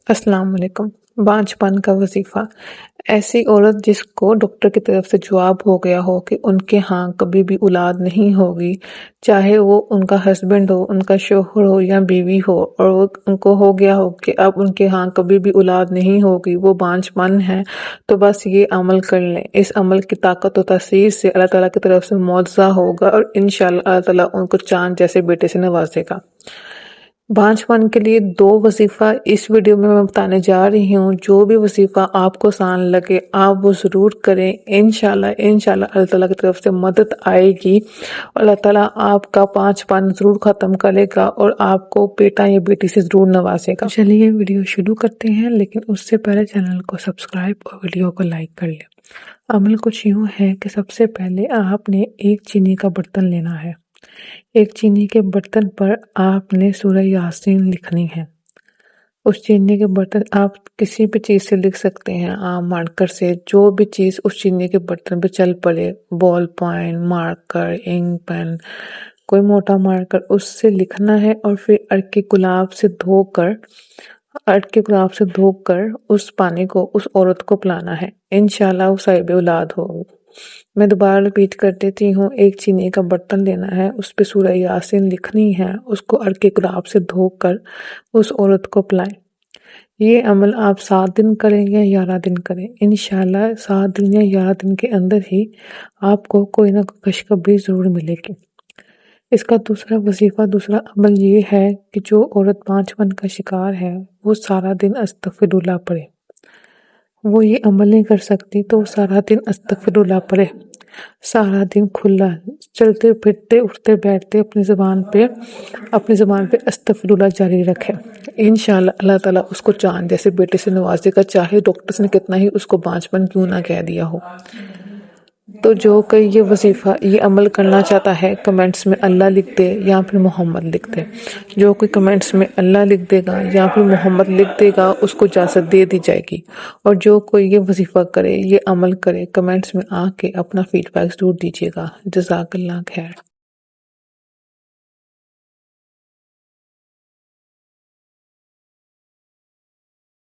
السلام علیکم۔ بانجھپن کا وظیفہ۔ ایسی عورت جس کو ڈاکٹر کی طرف سے جواب ہو گیا ہو کہ ان کے ہاں کبھی بھی اولاد نہیں ہوگی، چاہے وہ ان کا ہسبینڈ ہو، ان کا شوہر ہو یا بیوی ہو، اور وہ ان کو ہو گیا ہو کہ اب ان کے ہاں کبھی بھی اولاد نہیں ہوگی، وہ بانجھپن ہے، تو بس یہ عمل کر لیں۔ اس عمل کی طاقت و تاثیر سے اللہ تعالیٰ کی طرف سے معجزہ ہوگا اور انشاءاللہ اللہ تعالیٰ ان کو چاند جیسے بیٹے سے نوازے گا۔ بانجھپن کے لیے 2 وظیفہ اس ویڈیو میں بتانے جا رہی ہوں۔ جو بھی وظیفہ آپ کو آسان لگے آپ وہ ضرور کریں۔ انشاءاللہ اللہ تعالیٰ کی طرف سے مدد آئے گی، اللہ تعالیٰ آپ کا بانجھپن ضرور ختم کرے گا اور آپ کو بیٹا یا بیٹی سے ضرور نوازے گا۔ چلیے ویڈیو شروع کرتے ہیں، لیکن اس سے پہلے چینل کو سبسکرائب اور ویڈیو کو لائک کر لیں۔ عمل کچھ یوں ہے کہ سب سے پہلے آپ نے ایک چینی کا برتن لینا ہے۔ ایک چینی کے برتن پر آپ نے سورہ یاسین لکھنی ہے۔ اس چینی کے برتن آپ کسی بھی چیز سے لکھ سکتے ہیں، عام مارکر سے، جو بھی چیز اس چینی کے برتن پہ چل پڑے، بال پوائنٹ، مارکر، انک پین، کوئی موٹا مارکر، اس سے لکھنا ہے اور پھر عرق گلاب سے دھو کر اس پانی کو اس عورت کو پلانا ہے۔ انشاءاللہ وہ صاحب اولاد ہوگی۔ میں دوبارہ ریپیٹ کر دیتی ہوں، ایک چینی کا برتن لینا ہے، اس پہ سورہ یاسین لکھنی ہے، اس کو عرق گلاب سے دھو کر اس عورت کو پلائیں۔ یہ عمل آپ 7 دن کریں یا 11 دن کریں، انشاءاللہ 7 دن یا 11 دن کے اندر ہی آپ کو کوئی نہ کوئی خوشخبری ضرور ملے گی۔ اس کا دوسرا عمل یہ ہے کہ جو عورت بانجھپن کا شکار ہے وہ سارا دن استغفراللہ پڑھے۔ وہ یہ عمل نہیں کر سکتی تو وہ سارا دن استغفراللہ پڑھے، سارا دن کھلا چلتے پھرتے اٹھتے بیٹھتے اپنی زبان پہ استغفراللہ جاری رکھے۔ انشاءاللہ اللہ تعالیٰ اس کو چاند جیسے بیٹے سے نوازے گا، چاہے ڈاکٹرز نے کتنا ہی اس کو بانجھپن کیوں نہ کہہ دیا ہو۔ تو جو کوئی یہ وظیفہ یہ عمل کرنا چاہتا ہے کمنٹس میں اللہ لکھ دے یا پھر محمد لکھ دے۔ جو کوئی کمنٹس میں اللہ لکھ دے گا یا پھر محمد لکھ دے گا اس کو اجازت دے دی جائے گی۔ اور جو کوئی یہ وظیفہ کرے، یہ عمل کرے، کمنٹس میں آ کے اپنا فیڈ بیک ضرور دیجیے گا۔ جزاک اللہ خیر۔